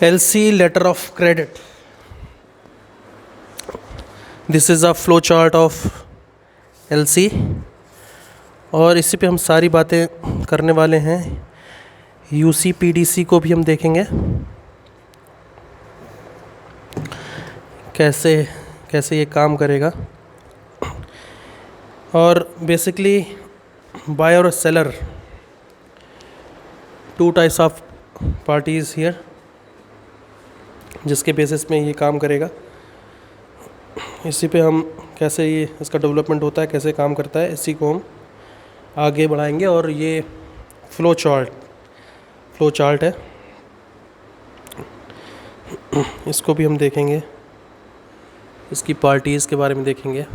LC letter of credit. This is a flow chart of LC और इसी पे हम सारी बातें करने वाले हैं। UCPDC को भी हम देखेंगे कैसे कैसे ये काम करेगा। और बेसिकली बायर और seller, two types of parties here, जिसके बेसिस में ये काम करेगा। इसी पे हम कैसे ये इसका डेवलपमेंट होता है, कैसे काम करता है, इसी को हम आगे बढ़ाएंगे। और ये फ्लो चार्ट है, इसको भी हम देखेंगे, इसकी पार्टीज़ के बारे में देखेंगे।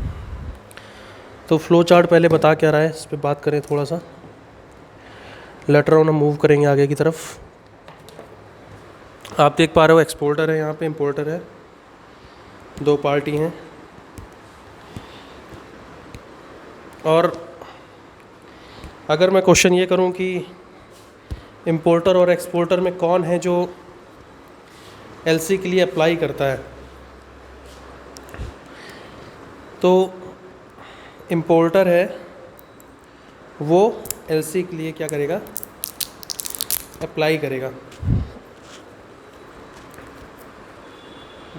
तो फ्लो चार्ट पहले बता क्या रहा है, इस पर बात करें थोड़ा सा। लेटर ऑन हम मूव करेंगे आगे की तरफ। आप देख पा रहे हो एक्सपोर्टर है, यहाँ पे इंपोर्टर है, दो पार्टी हैं। और अगर मैं क्वेश्चन ये करूँ कि इंपोर्टर और एक्सपोर्टर में कौन है जो एलसी के लिए अप्लाई करता है, तो इंपोर्टर है वो एलसी के लिए क्या करेगा, अप्लाई करेगा।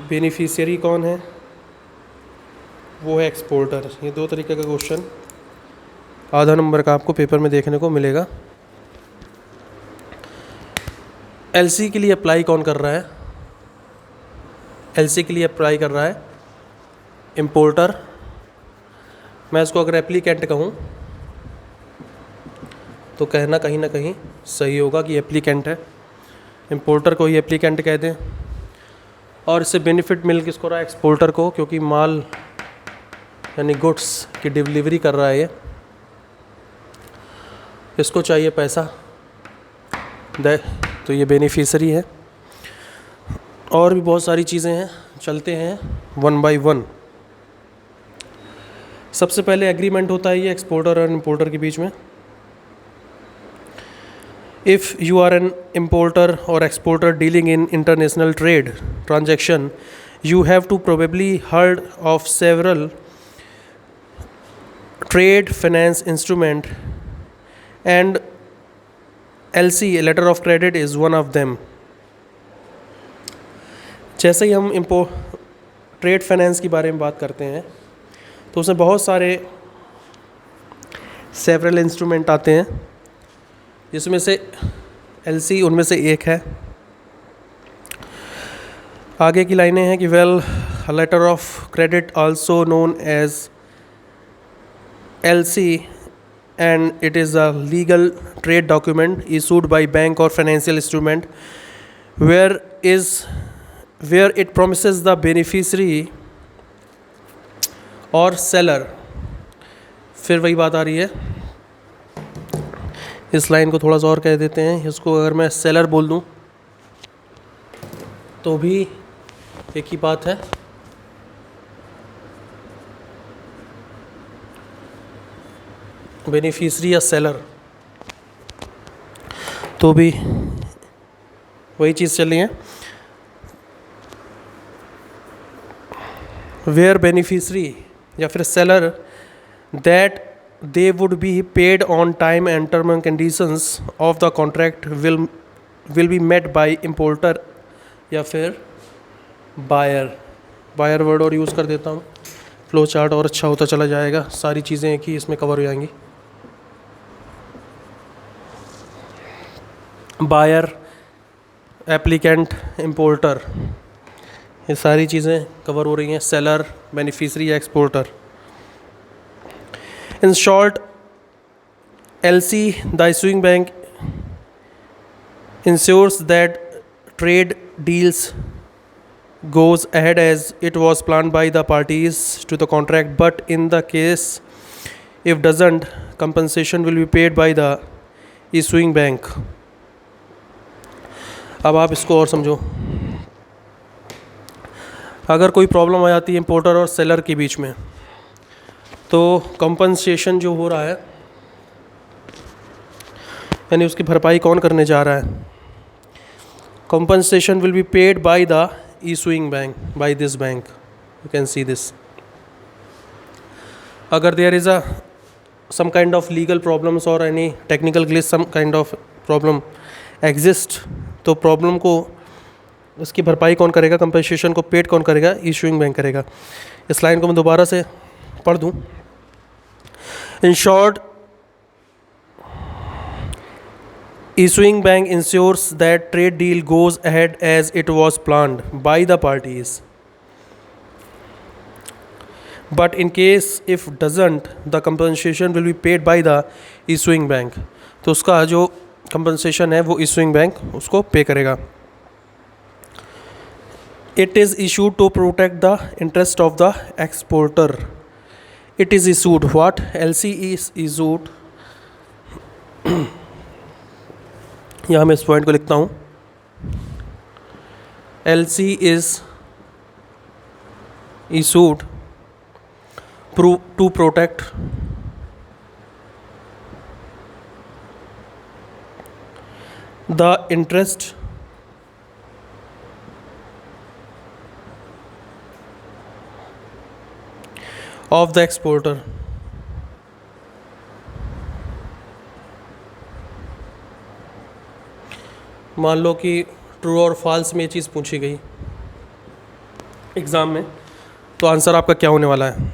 बेनिफिशियरी कौन है, वो है एक्सपोर्टर। ये दो तरीके का क्वेश्चन आधा नंबर का आपको पेपर में देखने को मिलेगा। एलसी के लिए अप्लाई कौन कर रहा है, एलसी के लिए अप्लाई कर रहा है इंपोर्टर। मैं इसको अगर एप्लीकेंट कहूँ तो कहना कहीं ना कहीं सही होगा कि एप्लीकेंट है, इंपोर्टर को ही एप्लीकेंट कह दें। और इससे बेनिफिट मिल किसको रहा है, एक्सपोर्टर को, क्योंकि माल यानी गुड्स की डिलीवरी कर रहा है ये, इसको चाहिए पैसा दे, तो ये बेनिफिशियरी है। और भी बहुत सारी चीज़ें हैं, चलते हैं वन बाय वन। सबसे पहले एग्रीमेंट होता है ये एक्सपोर्टर और इंपोर्टर के बीच में। If you are an importer or exporter dealing in international trade transaction, you have to probably heard of several trade finance instrument, and LC, letter of credit, is one of them. जैसे ही हम trade finance के बारे में बात करते हैं तो उसमें बहुत सारे सेवरल इंस्ट्रूमेंट आते हैं, जिसमें से एलसी उनमें से एक है। आगे की लाइनें हैं कि well letter of credit also known as LC and it is a legal trade document issued by bank और financial instrument where it promises the beneficiary और सेलर। फिर वही बात आ रही है, इस लाइन को थोड़ा सा और कह देते हैं। इसको अगर मैं सेलर बोल दूं तो भी एक ही बात है। बेनिफिशियरी या सेलर, तो भी वही चीज़ चल रही है। वेयर बेनिफिशियरी या फिर seller that they would be paid on time and term and conditions of the contract will be met by importer या फिर बायर वर्ड और यूज़ कर देता हूँ। फ्लो चार्ट और अच्छा होता चला जाएगा, सारी चीज़ें एक ही इसमें कवर हो जाएंगी। बायर, एप्लीकेंट, इंपोर्टर, ये सारी चीज़ें कवर हो रही हैं। सेलर, बेनिफिशियरी या exporter. In short, LC, the issuing bank, ensures that trade deals goes ahead as it was planned by the parties to the contract, but in the case if doesn't, compensation will be paid by the issuing bank. अब आप इसको और समझो। अगर कोई problem आ जाती है importer और सेलर के बीच में, तो कंपनसेशन जो हो रहा है, यानी उसकी भरपाई कौन करने जा रहा है, compensation will be paid by the issuing bank, by this bank. You can see this. Agar there is a some kind of legal problems or any technical glitch, some kind of problem exist, तो problem को उसकी भरपाई कौन करेगा, compensation को paid कौन करेगा, issuing bank करेगा. इस लाइन को मैं दोबारा से पढ़ दूँ. In short, issuing bank ensures that trade deal goes ahead as it was planned by the parties. But in case if doesn't, the compensation will be paid by the issuing bank. तो उसका जो compensation है वो issuing bank उसको पे करेगा. It is issued to protect the interest of the exporter. It is issued what? LC is issued. यहाँ मैं इस पॉइंट को लिखता हूँ. LC is issued to protect the interest of the exporter. मान लो कि ट्रू और फॉल्स में ये चीज़ पूछी गई एग्ज़ाम में, तो आंसर आपका क्या होने वाला है,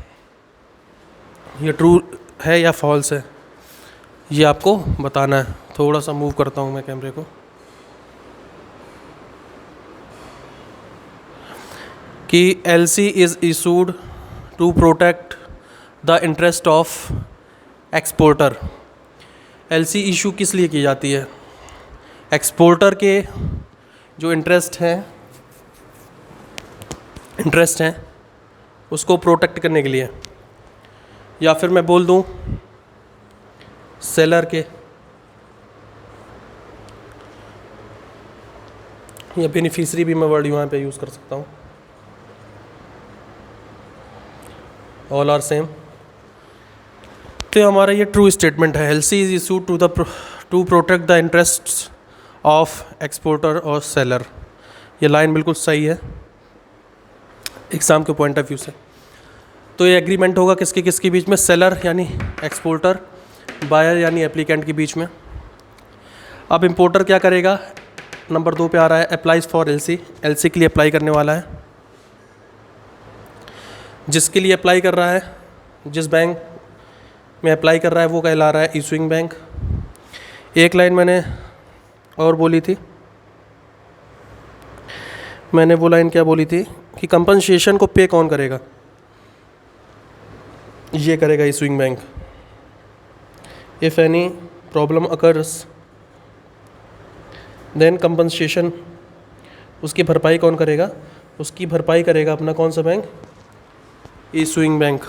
ये ट्रू है या फॉल्स है, ये आपको बताना है. थोड़ा सा मूव करता हूँ मैं कैमरे को कि LC is issued to protect the interest of exporter. LC issue किस लिए की जाती है, एक्सपोर्टर के जो इंटरेस्ट हैं उसको प्रोटेक्ट करने के लिए, या फिर मैं बोल दूं सेलर के या बेनिफिशरी भी मैं वर्ड यहाँ पे यूज़ कर सकता हूँ, ऑल आर सेम. तो हमारा ये ट्रू स्टेटमेंट है. LC is issued to protect the interests of exporter और सेलर. ये लाइन बिल्कुल सही है एग्ज़ाम के पॉइंट ऑफ व्यू से. तो ये एग्रीमेंट होगा किसके किसके बीच में, सेलर यानी एक्सपोर्टर, बायर यानी एप्लीकेंट के बीच में. अब इंपोर्टर क्या करेगा, नंबर 2 पे आ रहा है, अप्लाइज फॉर LC. LC के लिए अप्लाई करने वाला है. जिसके लिए अप्लाई कर रहा है, जिस बैंक में अप्लाई कर रहा है वो कहला रहा है इशूइंग बैंक. एक लाइन मैंने और बोली थी, मैंने वो लाइन क्या बोली थी कि कंपनसेशन को पे कौन करेगा, ये करेगा issuing bank. If any problem occurs then compensation, उसकी भरपाई कौन करेगा, उसकी भरपाई करेगा अपना कौन सा bank, issuing bank.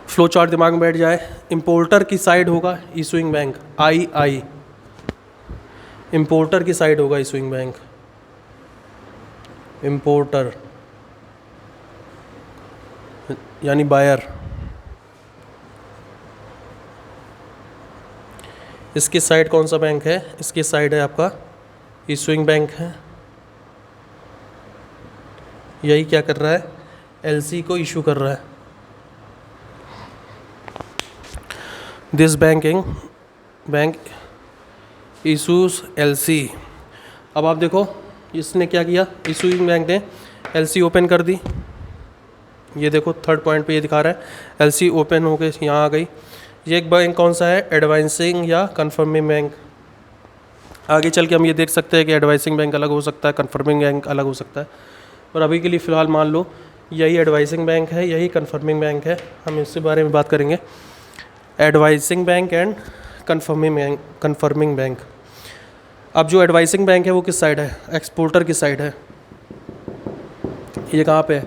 Flow chart दिमाग में बैठ जाए. इंपोर्टर की साइड होगा इशूइंग बैंक, आई इंपोर्टर की साइड होगा इशूइंग बैंक. इंपोर्टर यानी बायर, इसकी साइड कौन सा बैंक है, इसकी साइड है आपका इशूइंग बैंक है. यही क्या कर रहा है, LC को इशू कर रहा है. This bank issues LC. अब आप देखो इसने क्या किया, इशूइंग बैंक ने LC ओपन कर दी. ये देखो थर्ड पॉइंट पे ये दिखा रहा है LC ओपन होके यहाँ आ गई. ये एक बैंक कौन सा है, एडवाइसिंग या कन्फर्मिंग बैंक. आगे चल के हम ये देख सकते हैं कि एडवाइसिंग बैंक अलग हो सकता है, कन्फर्मिंग बैंक अलग हो सकता है. और अभी के लिए फ़िलहाल मान लो यही एडवाइसिंग बैंक है, यही कन्फर्मिंग बैंक है. हम इसके बारे में बात करेंगे, advising bank and confirming bank. अब जो एडवाइसिंग बैंक है वो किस साइड है, एक्सपोर्टर की साइड है. ये कहाँ पे है,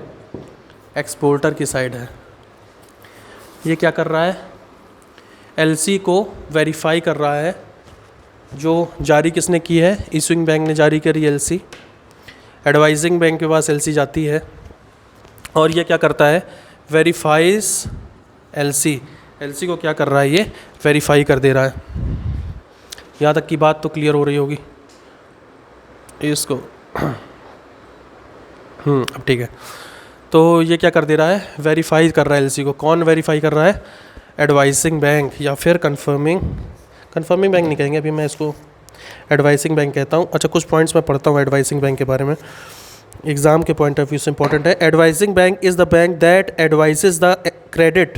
एक्सपोर्टर की साइड है. ये क्या कर रहा है, LC को वेरीफाई कर रहा है. जो जारी किसने की है, इशूइंग बैंक ने जारी करी LC. एडवाइजिंग बैंक के पास LC जाती है और ये क्या करता है, वेरीफाइज LC. LC को क्या कर रहा है, ये वेरीफाई कर दे रहा है. यहाँ तक की बात तो क्लियर हो रही होगी. इसको अब ठीक है। तो ये क्या कर दे रहा है, वेरीफाई कर रहा है एलसी को। कौन वेरीफाई कर रहा है, एडवाइसिंग बैंक या फिर कन्फर्मिंग बैंक नहीं कहेंगे अभी, मैं इसको एडवाइसिंग बैंक कहता हूँ। अच्छा, कुछ पॉइंट्स मैं पढ़ता हूँ एडवाइसिंग बैंक के बारे में, एग्जाम के पॉइंट ऑफ व्यू से इंपॉर्टेंट है। Advising bank is the bank that advises the credit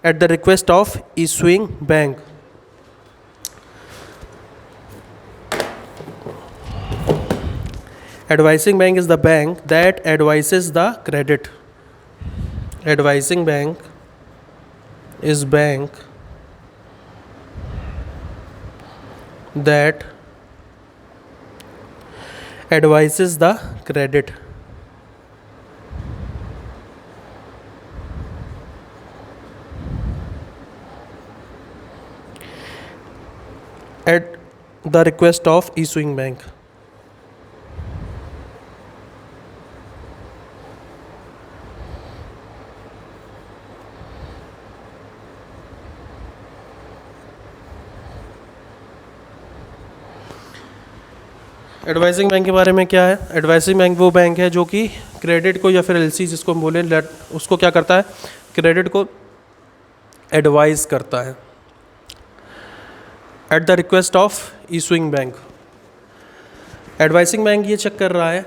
at the request of issuing bank. Advising bank is the bank that advises the credit. Advising bank is bank that advises the credit. At the request of issuing bank. Advising bank के बारे में क्या है, advising bank वो bank है जो कि credit को या फिर एलसी जिसको हम बोले उसको क्या करता है, क्रेडिट को एडवाइस करता है at the request of issuing bank. Advising bank ये चेक कर रहा है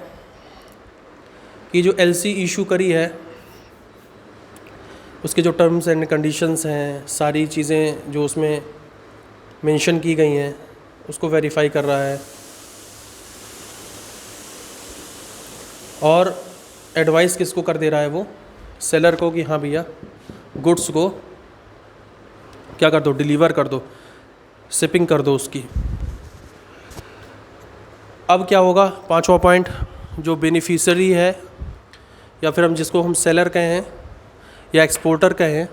कि जो एलसी इशू करी है उसके जो टर्म्स एंड कंडीशंस हैं, सारी चीज़ें जो उसमें मेंशन की गई हैं उसको वेरीफाई कर रहा है और एडवाइस किसको कर दे रहा है, वो सेलर को, कि हाँ भैया गुड्स को क्या कर दो, डिलीवर कर दो, शिपिंग कर दो उसकी। अब क्या होगा, पांचवा पॉइंट, जो बेनिफिशियरी है या फिर हम जिसको हम सेलर कहें या एक्सपोर्टर कहें,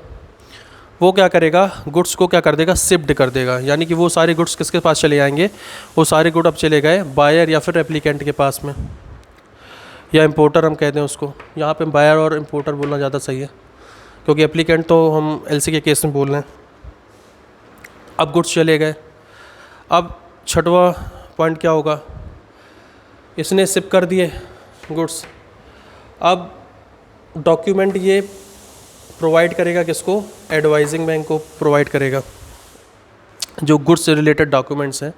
वो क्या करेगा, गुड्स को क्या कर देगा, शिफ्ट कर देगा। यानी कि वो सारे गुड्स किसके पास चले जाएंगे, वो सारे गुड अब चले गए बायर या फिर एप्लीकेंट के पास में, या इम्पोर्टर हम कहते हैं उसको। यहाँ पे बायर और इम्पोर्टर बोलना ज़्यादा सही है क्योंकि एप्लीकेंट तो हम एलसी के केस में बोल रहे हैं। अब गुड्स चले गए। अब छठवां पॉइंट क्या होगा, इसने शिप कर दिए गुड्स। अब डॉक्यूमेंट ये प्रोवाइड करेगा किसको, एडवाइजिंग बैंक को प्रोवाइड करेगा। जो गुड्स से रिलेटेड डॉक्यूमेंट्स हैं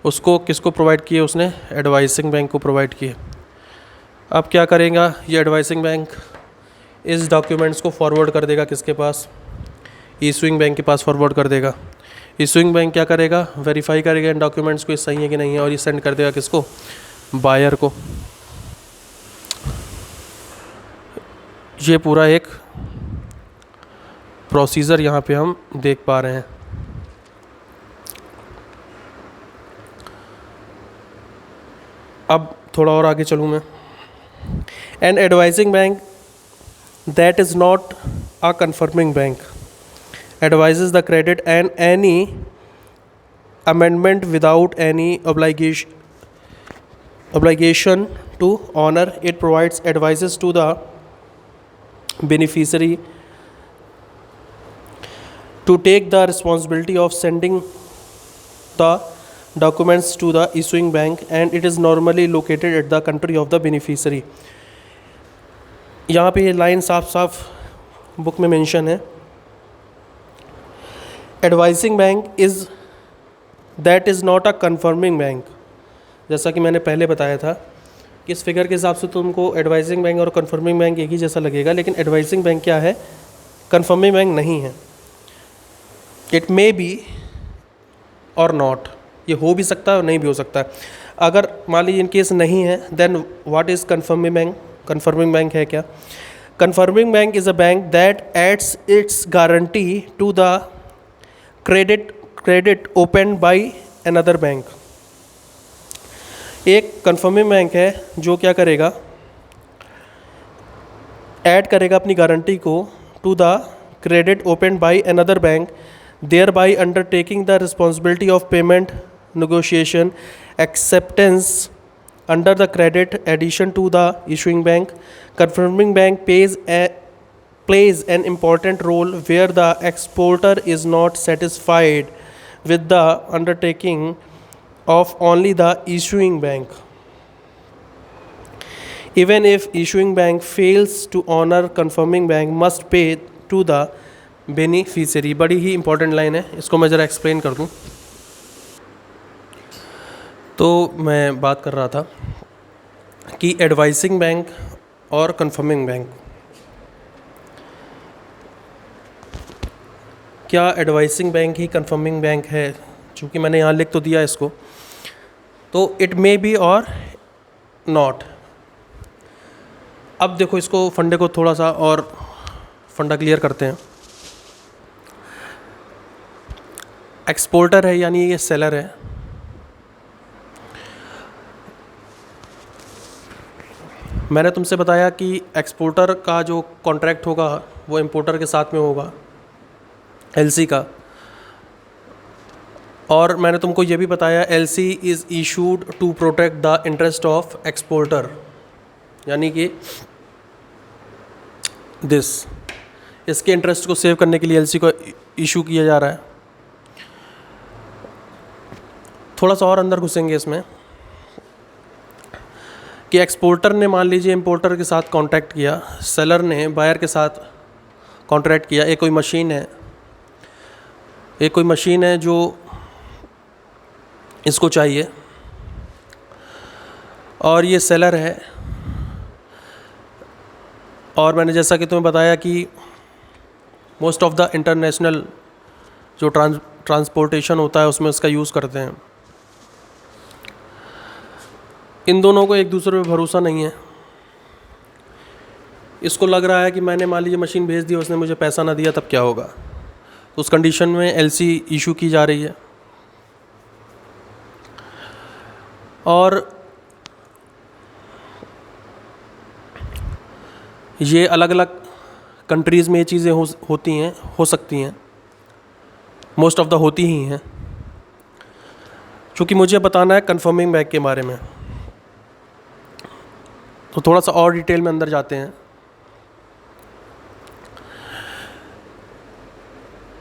उसको किसको प्रोवाइड किए, उसने एडवाइजिंग बैंक को प्रोवाइड किए। अब क्या करेगा ये एडवाइजिंग बैंक, इस डॉक्यूमेंट्स को फॉरवर्ड कर देगा किसके पास, इशूइंग बैंक के पास फॉरवर्ड कर देगा। इशूइंग बैंक क्या करेगा, वेरीफाई करेगा इन डॉक्यूमेंट्स को, ये सही है कि नहीं है, और ये सेंड कर देगा किसको, बायर को। ये पूरा एक प्रोसीजर यहाँ पे हम देख पा रहे हैं। अब थोड़ा और आगे चलूँ मैं। An advising bank that is not a confirming bank advises the credit and any amendment without any obligation to honor it, provides advices to the beneficiary to take the responsibility of sending the documents to the issuing bank, and it is normally located at the country of the beneficiary। यहाँ पे ये line साफ साफ book में mention है, advising bank is that is not a confirming bank. जैसा कि मैंने पहले बताया था कि इस फिगर के हिसाब से तुमको एडवाइजिंग बैंक और कन्फर्मिंग बैंक एक ही जैसा लगेगा, लेकिन एडवाइजिंग बैंक क्या है, कन्फर्मिंग बैंक नहीं है। इट मे बी और नॉट, ये हो भी सकता है और नहीं भी हो सकता है। अगर मान लीजिए इन केस नहीं है, then what is confirming bank. Confirming bank है क्या, confirming bank is a bank that adds its guarantee to the credit open by another bank. एक कन्फर्मिंग बैंक है जो क्या करेगा, ऐड करेगा अपनी गारंटी को to the credit open by another bank, thereby undertaking the responsibility of payment, negotiation, acceptance under the credit addition to the issuing bank. Confirming bank plays an important role where the exporter is not satisfied with the undertaking of only the issuing bank. Even if issuing bank fails to honor, confirming bank must pay to the beneficiary. बड़ी ही important line है, इसको मैं ज़रा explain कर दूं। तो मैं बात कर रहा था कि एडवाइसिंग बैंक और कन्फर्मिंग बैंक, क्या एडवाइसिंग बैंक ही कन्फर्मिंग बैंक है? चूँकि मैंने यहाँ लिख तो दिया इसको, तो इट मे बी और नॉट। अब देखो, इसको फंडे को थोड़ा सा और फंडा क्लियर करते हैं। एक्सपोर्टर है यानी ये सेलर है, मैंने तुमसे बताया कि एक्सपोर्टर का जो कॉन्ट्रैक्ट होगा वो इंपोर्टर के साथ में होगा, एलसी का। और मैंने तुमको ये भी बताया LC is issued to protect the interest of exporter, यानी कि इसके इंटरेस्ट को सेव करने के लिए एलसी को इशू किया जा रहा है। थोड़ा सा और अंदर घुसेंगे इसमें कि एक्सपोर्टर ने मान लीजिए इंपोर्टर के साथ कॉन्ट्रैक्ट किया, सेलर ने बायर के साथ कॉन्ट्रैक्ट किया। एक कोई मशीन है जो इसको चाहिए, और ये सेलर है। और मैंने जैसा कि तुम्हें बताया कि मोस्ट ऑफ द इंटरनेशनल जो ट्रांसपोर्टेशन होता है उसमें इसका यूज़ करते हैं। इन दोनों को एक दूसरे पे भरोसा नहीं है। इसको लग रहा है कि मैंने मान लीजिए मशीन भेज दी, उसने मुझे पैसा ना दिया, तब क्या होगा। तो उस कंडीशन में एलसी इशू की जा रही है। और ये अलग अलग कंट्रीज़ में ये चीज़ें होती हैं, हो सकती हैं, मोस्ट ऑफ द होती ही हैं। चूँकि मुझे बताना है कन्फर्मिंग बैंक के बारे में, तो थोड़ा सा और डिटेल में अंदर जाते हैं।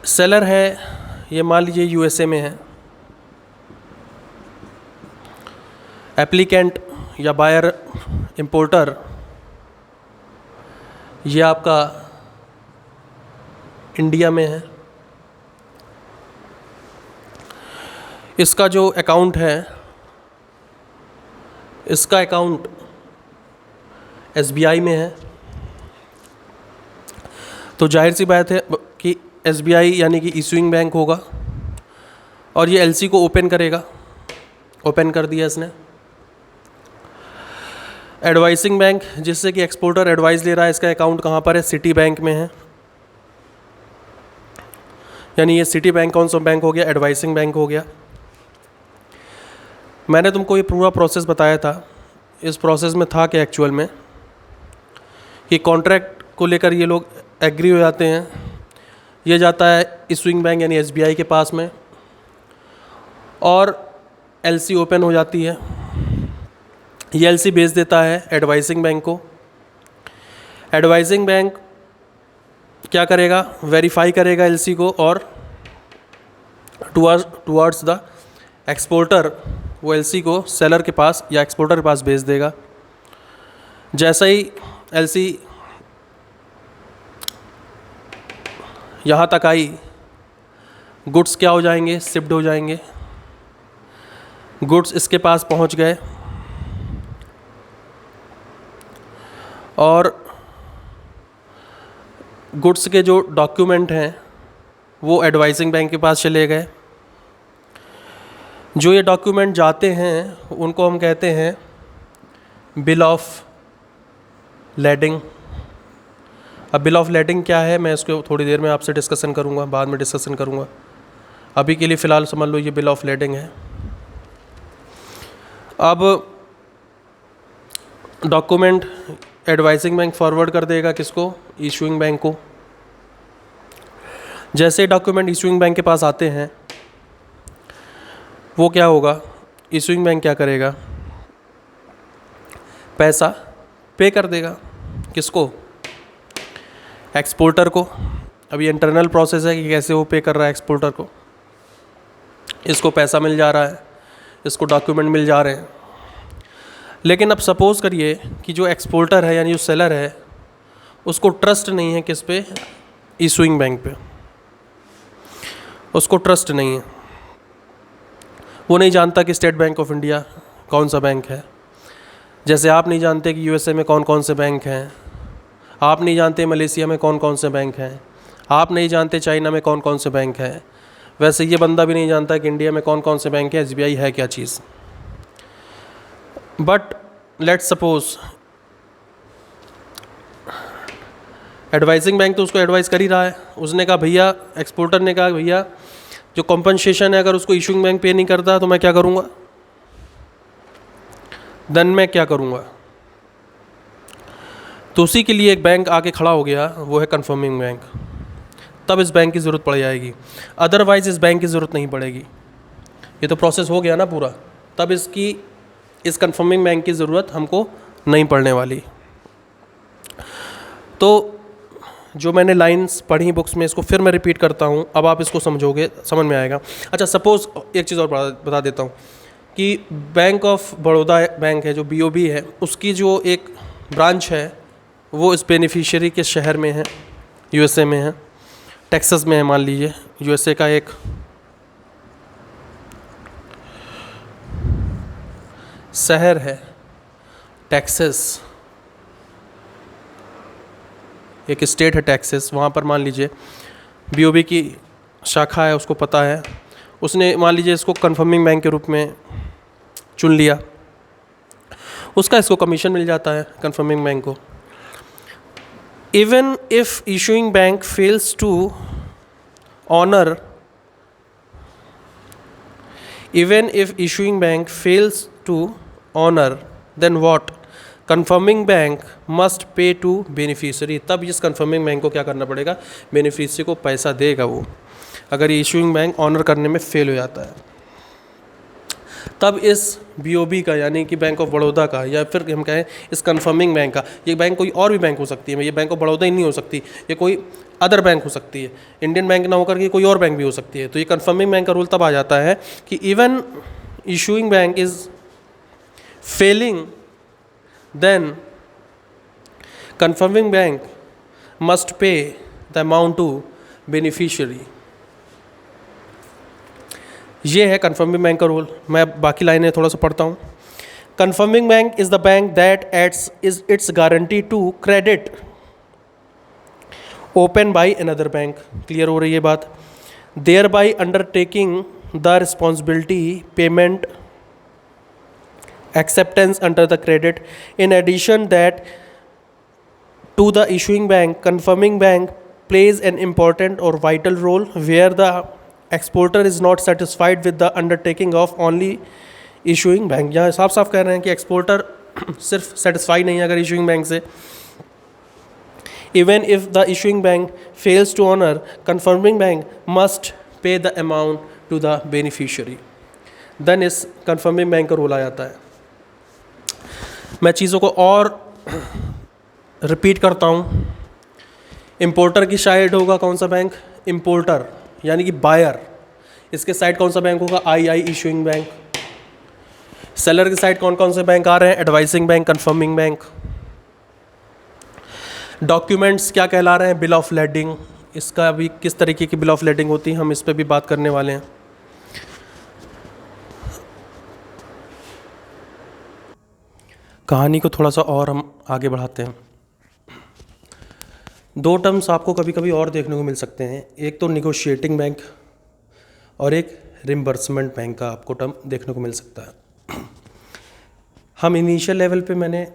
सेलर है, ये मान लीजिए यूएसए में है। एप्लीकेंट या बायर इंपोर्टर ये आपका इंडिया में है। इसका जो अकाउंट है, इसका अकाउंट एसबीआई में है। तो जाहिर सी बात है कि एसबीआई यानी कि इशूइंग बैंक होगा, और ये एलसी को ओपन करेगा। ओपन कर दिया इसने। एडवाइसिंग बैंक, जिससे कि एक्सपोर्टर एडवाइस ले रहा है, इसका अकाउंट कहाँ पर है? सिटी बैंक में है। यानी ये सिटी बैंक कौन सा बैंक हो गया? एडवाइसिंग बैंक हो गया। मैंने तुमको ये पूरा प्रोसेस बताया था। इस प्रोसेस में था कि एक्चुअल में कि कॉन्ट्रैक्ट को लेकर ये लोग एग्री हो जाते हैं। ये जाता है इशूइंग बैंक यानी एसबीआई के पास में, और एलसी ओपन हो जाती है। ये एलसी भेज देता है एडवाइसिंग बैंक को। एडवाइसिंग बैंक क्या करेगा? वेरीफाई करेगा एलसी को, और टुवर्ड्स द एक्सपोर्टर वो एलसी को सेलर के पास या एक्सपोर्टर के पास भेज देगा। जैसे ही एलसी यहाँ तक आई, गुड्स क्या हो जाएंगे? शिफ्ट हो जाएंगे। गुड्स इसके पास पहुँच गए, और गुड्स के जो डॉक्यूमेंट हैं वो एडवाइसिंग बैंक के पास चले गए। जो ये डॉक्यूमेंट जाते हैं उनको हम कहते हैं बिल ऑफ लेडिंग। अब बिल ऑफ लेडिंग क्या है, मैं इसको थोड़ी देर में आपसे डिस्कशन करूँगा, बाद में डिस्कशन करूँगा। अभी के लिए फ़िलहाल समझ लो ये बिल ऑफ लेडिंग है। अब डॉक्यूमेंट एडवाइसिंग बैंक फॉरवर्ड कर देगा किसको? इशूइंग बैंक को। जैसे डॉक्यूमेंट इशूइंग बैंक के पास आते हैं, वो क्या होगा? इशूइंग बैंक क्या करेगा? पैसा पे कर देगा। किसको? एक्सपोर्टर को। अब ये इंटरनल प्रोसेस है कि कैसे वो पे कर रहा है एक्सपोर्टर को। इसको पैसा मिल जा रहा है, इसको डॉक्यूमेंट मिल जा रहे हैं। लेकिन अब सपोज़ करिए कि जो एक्सपोर्टर है यानी जो सेलर है उसको ट्रस्ट नहीं है किस पे, इशूइंग बैंक पे, उसको ट्रस्ट नहीं है। वो नहीं जानता कि स्टेट बैंक ऑफ इंडिया कौन सा बैंक है, जैसे आप नहीं जानते कि यूएसए में कौन कौन से बैंक हैं, आप नहीं जानते मलेशिया में कौन कौन से बैंक हैं, आप नहीं जानते चाइना में कौन कौन से बैंक हैं, वैसे ये बंदा भी नहीं जानता कि इंडिया में कौन कौन से बैंक हैं, एसबीआई है क्या चीज़। But let's suppose advising bank तो उसको एडवाइस कर ही रहा है, उसने कहा भैया, एक्सपोर्टर ने कहा भैया जो कॉम्पनसेशन है अगर उसको इशूइंग बैंक पे नहीं करता तो मैं क्या करूँगा, देन मैं क्या करूँगा। तो उसी के लिए एक बैंक आके खड़ा हो गया, वो है कन्फर्मिंग बैंक। तब इस बैंक की ज़रूरत पड़ जाएगी, अदरवाइज़ इस बैंक की ज़रूरत नहीं पड़ेगी। ये तो प्रोसेस हो गया ना पूरा, तब इस कन्फर्मिंग बैंक की ज़रूरत हमको नहीं पड़ने वाली। तो जो मैंने लाइंस पढ़ी बुक्स में, इसको फिर मैं रिपीट करता हूँ, अब आप इसको समझोगे, समझ में आएगा। अच्छा, सपोज़ एक चीज़ और बता देता हूँ कि बैंक ऑफ बड़ौदा बैंक है जो बीओबी है, उसकी जो एक ब्रांच है वो इस बेनिफिशियरी के शहर में है, यूएसए में है, टेक्सास में है। मान लीजिए यूएसए का एक शहर है टेक्सास, एक स्टेट है टेक्सास, वहाँ पर मान लीजिए बीओबी की शाखा है, उसको पता है, उसने मान लीजिए इसको कन्फर्मिंग बैंक के रूप में चुन लिया, उसका इसको कमीशन मिल जाता है कन्फर्मिंग बैंक को। Even if issuing bank fails to honour, even if issuing bank fails to honour, then what, confirming bank must pay to beneficiary. तब इस कन्फर्मिंग बैंक को क्या करना पड़ेगा, बेनिफिशियरी को पैसा देगा वो, अगर ये इशूइंग बैंक ऑनर करने में फेल हो जाता है। तब इस बीओबी का यानी कि बैंक ऑफ बड़ौदा का, या फिर हम कहें इस कन्फर्मिंग बैंक का, ये बैंक कोई और भी बैंक हो सकती है, ये बैंक ऑफ बड़ौदा ही नहीं हो सकती, ये कोई अदर बैंक हो सकती है, इंडियन बैंक ना होकर के कोई और बैंक भी हो सकती है। तो ये कन्फर्मिंग बैंक का रूल तब आ जाता है कि even issuing bank is failing, then confirming bank must pay the amount to beneficiary। ये है कन्फर्मिंग बैंक का रूल। मैं बाकी लाइनें थोड़ा सा पढ़ता हूँ। Confirming bank is the bank that adds is its guarantee to credit open by another bank. Clear हो रही है बात। Thereby undertaking the responsibility payment acceptance under the credit. In addition that to the issuing bank, confirming bank plays an important or vital role where the exporter is not satisfied with the undertaking of only issuing bank। यहाँ साफ साफ कह रहे हैं कि exporter सिर्फ satisfy नहीं है अगर इशूइंग बैंक से, even if the issuing bank fails to honor, confirming bank must pay the amount to the beneficiary। then इस confirming बैंक का रोल आ जाता है। मैं चीज़ों को और रिपीट करता हूँ। इंपोर्टर की साइड होगा कौन सा बैंक, इंपोर्टर यानी कि बायर, इसके साइड कौन सा बैंक होगा, आई इशूइंग बैंक। सेलर की साइड कौन कौन से बैंक आ रहे हैं, advising bank, confirming bank. Documents क्या कहला रहे हैं, बिल ऑफ लेडिंग। इसका भी किस तरीके की बिल ऑफ लेडिंग होती है, हम इस पर भी बात करने वाले हैं। कहानी को थोड़ा सा और हम आगे बढ़ाते हैं। दो टर्म्स आपको कभी कभी और देखने को मिल सकते हैं, एक तो निगोशिएटिंग बैंक और एक रिम्बर्समेंट बैंक का आपको टर्म देखने को मिल सकता है। हम इनिशियल लेवल पे मैंने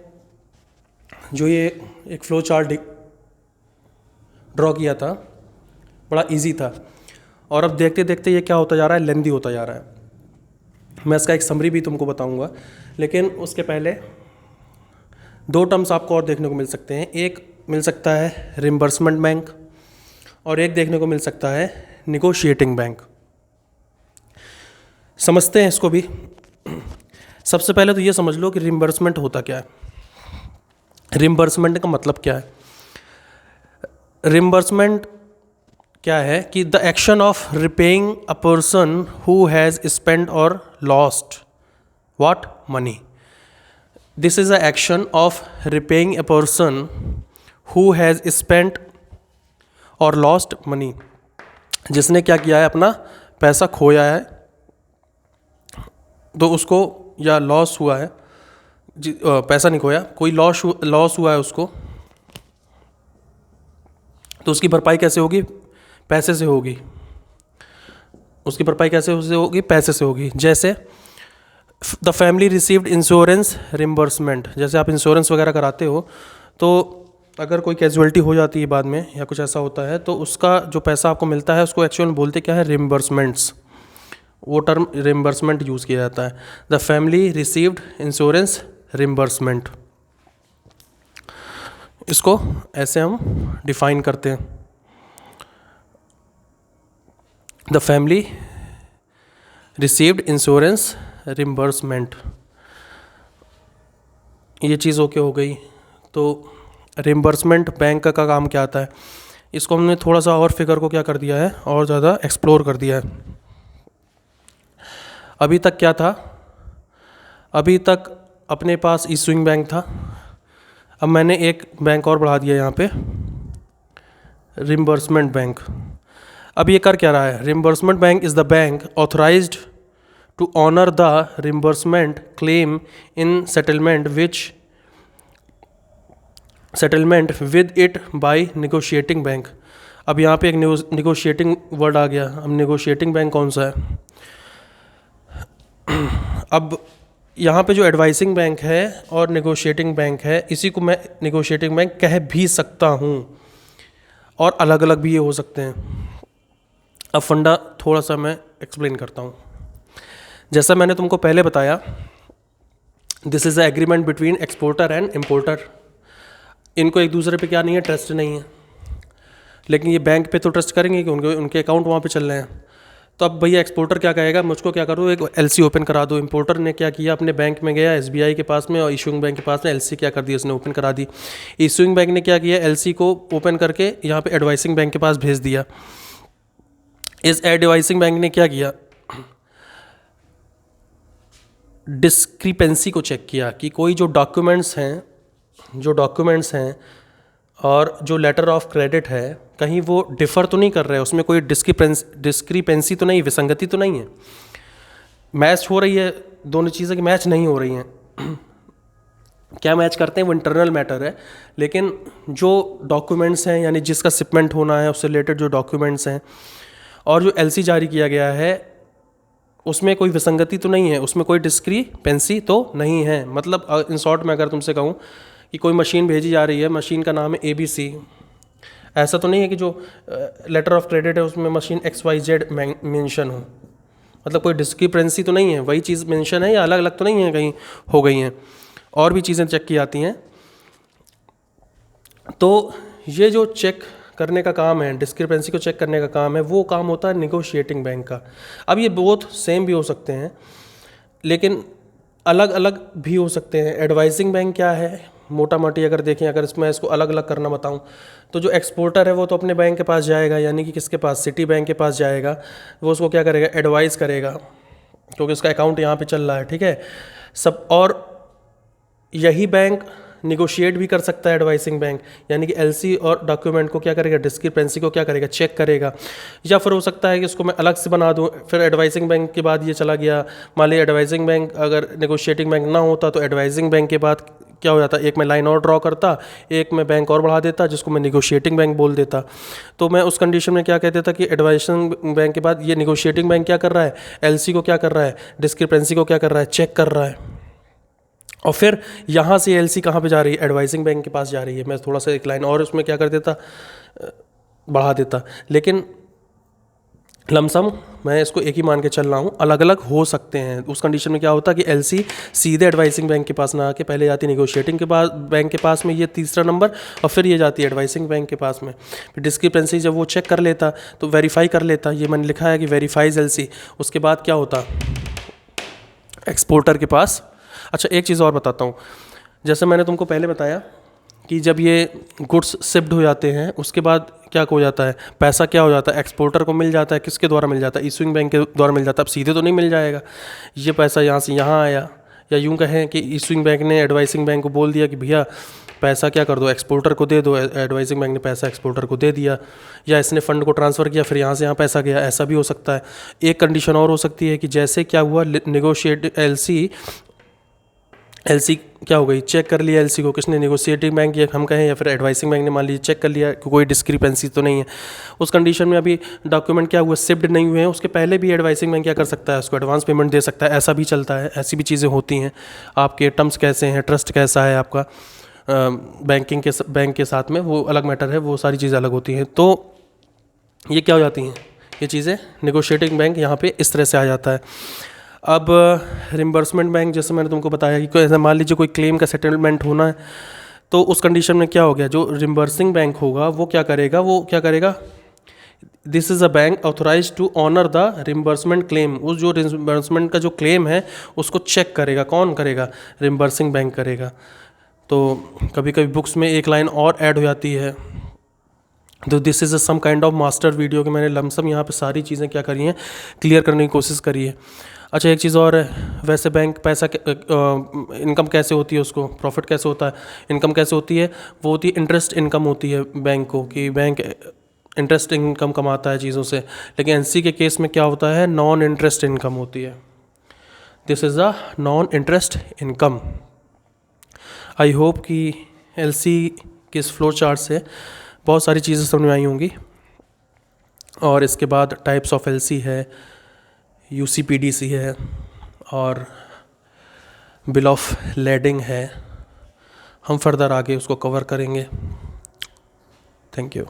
जो ये एक फ्लो चार्ट ड्रॉ किया था, बड़ा इजी था, और अब देखते देखते ये क्या होता जा रहा है, लेंदी होता जा रहा है। मैं इसका एक समरी भी तुमको बताऊंगा, लेकिन उसके पहले दो टर्म्स आपको और देखने को मिल सकते हैं। एक मिल सकता है रिम्बर्समेंट बैंक और एक देखने को मिल सकता है निगोशिएटिंग बैंक। समझते हैं इसको भी। सबसे पहले तो ये समझ लो कि रिम्बर्समेंट होता क्या है। रिम्बर्समेंट का मतलब क्या है। रिम्बर्समेंट क्या है कि the action of repaying a person who has spend और lost what money. This is a action of repaying a person who has spent और लॉस्ट मनी, जिसने क्या किया है, अपना पैसा खोया है, तो उसको, या लॉस हुआ है, पैसा नहीं खोया, कोई लॉस हुआ है उसको, तो उसकी भरपाई कैसे होगी, पैसे से होगी। उसकी भरपाई कैसे से होगी, पैसे से होगी। जैसे the family received insurance reimbursement, जैसे आप इंश्योरेंस वगैरह कराते हो, तो अगर कोई कैजुअलिटी हो जाती है बाद में या कुछ ऐसा होता है, तो उसका जो पैसा आपको मिलता है उसको एक्चुअल में बोलते क्या है, रिम्बर्समेंट्स। वो टर्म रिम्बर्समेंट यूज़ किया जाता है। The family received insurance reimbursement, इसको ऐसे हम डिफाइन करते हैं। The family received insurance reimbursement, ये चीज़ ओके हो गई। तो रिम्बर्समेंट बैंक का काम क्या आता है, इसको हमने थोड़ा सा और फिगर को क्या कर दिया है, और ज़्यादा एक्सप्लोर कर दिया है। अभी तक क्या था, अभी तक अपने पास इशूइंग बैंक था, अब मैंने एक बैंक और बढ़ा दिया यहाँ पे, रिम्बर्समेंट बैंक। अब ये कर क्या रहा है, reimbursement bank is the bank authorised to honour the reimbursement claim in settlement with it by negotiating bank. अब यहाँ पे एक नेगोशिएटिंग वर्ड आ गया। अब नेगोशिएटिंग बैंक कौन सा है, अब यहाँ पे जो एडवाइसिंग बैंक है और नेगोशिएटिंग बैंक है, इसी को मैं नेगोशिएटिंग बैंक कह भी सकता हूँ, और अलग अलग भी ये हो सकते हैं। अब फंडा थोड़ा सा मैं एक्सप्लेन करता हूँ। जैसा मैंने तुमको पहले बताया, this is a agreement between exporter and importer. इनको एक दूसरे पे क्या नहीं है, ट्रस्ट नहीं है, लेकिन ये बैंक पे तो ट्रस्ट करेंगे कि उनके अकाउंट वहाँ पे चल रहे हैं। तो अब भैया एक्सपोर्टर क्या कहेगा, मुझको क्या करो, एक एलसी ओपन करा दो। इंपोर्टर ने क्या किया, अपने बैंक में गया, एसबीआई के पास में और इशूइंग बैंक के पास में एलसी क्या कर दी, उसने ओपन करा दी। इशूइंग बैंक ने क्या किया, एलसी को ओपन करके यहाँ पे एडवाइसिंग बैंक के पास भेज दिया। इस एडवाइसिंग बैंक ने क्या किया, डिस्क्रिपेंसी को चेक किया कि कोई जो डॉक्यूमेंट्स हैं और जो लेटर ऑफ क्रेडिट है, कहीं वो डिफ़र तो नहीं कर रहे हैं, उसमें कोई डिस्क्रिपेंसी तो नहीं, विसंगति तो नहीं है, मैच हो रही है, दोनों चीज़ें की मैच नहीं हो रही हैं। क्या मैच करते हैं वो इंटरनल मैटर है, लेकिन जो डॉक्यूमेंट्स हैं, यानी जिसका शिपमेंट होना है उससे रिलेटेड जो डॉक्यूमेंट्स हैं और जो एलसी जारी किया गया है, उसमें कोई विसंगति तो नहीं है, उसमें कोई डिस्क्रिपेंसी तो नहीं है। मतलब इन शॉर्ट में अगर तुमसे कहूँ कि कोई मशीन भेजी जा रही है, मशीन का नाम है ABC, ऐसा तो नहीं है कि जो लेटर ऑफ क्रेडिट है उसमें मशीन XYZ मेंशन हो, मतलब कोई डिस्क्रिपेंसी तो नहीं है, वही चीज़ मेंशन है या अलग अलग तो नहीं है, कहीं हो गई हैं, और भी चीज़ें चेक की जाती हैं। तो ये जो चेक करने का काम है, डिस्क्रिपेंसी को चेक करने का काम है, वो काम होता है नेगोशिएटिंग बैंक का। अब ये बहुत सेम भी हो सकते हैं, लेकिन अलग अलग भी हो सकते हैं। एडवाइजिंग बैंक क्या है, मोटा मोटी अगर देखें, अगर इसमें इसको अलग अलग करना बताऊं, तो जो एक्सपोर्टर है वो तो अपने बैंक के पास जाएगा, यानी कि किसके पास, सिटी बैंक के पास जाएगा। वो उसको क्या करेगा, एडवाइस करेगा, क्योंकि उसका अकाउंट यहाँ पे चल रहा है, ठीक है सब। और यही बैंक निगोशिएट भी कर सकता है, एडवाइसिंग बैंक, यानी कि एलसी और डॉक्यूमेंट को क्या करेगा, डिस्क्रिपेंसी को क्या करेगा, चेक करेगा। या फिर हो सकता है कि इसको मैं अलग से बना दूं, फिर एडवाइसिंग बैंक के बाद ये चला गया, मान लीजिए एडवाइसिंग बैंक अगर नेगोशिएटिंग बैंक ना होता तो एडवाइसिंग बैंक के बाद क्या हो जाता, एक मैं लाइन और ड्रॉ करता, एक मैं बैंक और बढ़ा देता, जिसको मैं निगोशिएटिंग बैंक बोल देता। तो मैं उस कंडीशन में क्या कह देता कि एडवाइसिंग बैंक के बाद ये निगोशिएटिंग बैंक क्या कर रहा है, एलसी को क्या कर रहा है, डिस्क्रिपेंसी को क्या कर रहा है, चेक कर रहा है। और फिर यहाँ से एलसी कहाँ पे जा रही है, एडवाइसिंग बैंक के पास जा रही है। मैं थोड़ा सा एक लाइन और उसमें क्या कर देता, बढ़ा देता, लेकिन लमसम मैं इसको एक ही मान के चल रहा हूँ, अलग अलग हो सकते हैं। उस कंडीशन में क्या होता कि एलसी सीधे एडवाइसिंग बैंक के पास ना आके पहले जाती निगोशिएटिंग के पास, बैंक के पास में, ये तीसरा नंबर, और फिर ये जाती है एडवाइसिंग बैंक के पास में। फिर डिस्क्रिपेंसी जब वो चेक कर लेता तो वेरीफाई कर लेता, ये मैंने लिखा है कि वेरीफाइज एलसी। उसके बाद क्या होता, एक्सपोर्टर के पास। अच्छा एक चीज़ और बताता हूँ, जैसे मैंने तुमको पहले बताया कि जब ये गुड्स शिफ्ट हो जाते हैं उसके बाद क्या हो जाता है, पैसा क्या हो जाता है, एक्सपोर्टर को मिल जाता है। किसके द्वारा मिल जाता है, इशूइंग बैंक के द्वारा मिल जाता है। अब सीधे तो नहीं मिल जाएगा, ये पैसा यहाँ से यहाँ आया, या यूं कहें कि इशूइंग बैंक ने एडवाइसिंग बैंक को बोल दिया कि भैया पैसा क्या कर दो, एक्सपोर्टर को दे दो, एडवाइजिंग बैंक ने पैसा एक्सपोर्टर को दे दिया, या इसने फ़ंड को ट्रांसफ़र किया फिर यहाँ से यहाँ पैसा गया, ऐसा भी हो सकता है। एक कंडीशन और हो सकती है कि जैसे क्या हुआ, नेगोशिएट एलसी क्या हो गई, चेक कर लिया एलसी को किसने, नेगोशिएटिंग बैंक या हम कहें या फिर एडवाइसिंग बैंक ने मान लीजिए चेक कर लिया कि कोई डिस्क्रिपेंसी तो नहीं है। उस कंडीशन में अभी डॉक्यूमेंट क्या हुआ, शिफ्ट नहीं हुए हैं, उसके पहले भी एडवाइसिंग बैंक क्या कर सकता है, उसको एडवांस पेमेंट दे सकता है, ऐसा भी चलता है, ऐसी भी चीज़ें होती हैं। आपके टर्म्स कैसे हैं, ट्रस्ट कैसा है आपका बैंक के साथ में, वो अलग मैटर है, वो सारी चीज़ें अलग होती हैं। तो ये क्या हो जाती हैं ये चीज़ें, नेगोशिएटिंग बैंक यहाँ पे इस तरह से आ जाता है। अब रिम्बर्समेंट बैंक, जैसे मैंने तुमको बताया कि कोई मान लीजिए कोई क्लेम का सेटलमेंट होना है, तो उस कंडीशन में क्या हो गया, जो रिम्बर्सिंग बैंक होगा वो क्या करेगा, this is a bank authorise to honour the reimbursement claim. उस जो रिम्बर्समेंट का जो क्लेम है उसको चेक करेगा, कौन करेगा, रिम्बर्सिंग बैंक करेगा। तो कभी कभी बुक्स में एक लाइन और ऐड हो जाती है, तो this is some kind of master video कि मैंने लमसम यहाँ पे सारी चीज़ें क्या करी हैं, क्लियर करने की कोशिश करी है। अच्छा एक चीज़ और है, वैसे बैंक पैसा इनकम कैसे होती है, उसको प्रॉफिट कैसे होता है, इनकम कैसे होती है, वो होती है इंटरेस्ट इनकम होती है बैंक को, कि बैंक इंटरेस्ट इनकम कमाता है चीज़ों से। लेकिन एनसी के केस में क्या होता है, नॉन इंटरेस्ट इनकम होती है। This is a non interest income. I hope कि एलसी के इस फ्लो चार्ट से बहुत सारी चीज़ें समझ में आई होंगी। और इसके बाद टाइप्स ऑफ एलसी है, यूसीपीडीसी है, और बिल ऑफ लेडिंग है। हम फर्दर आगे उसको कवर करेंगे। Thank you.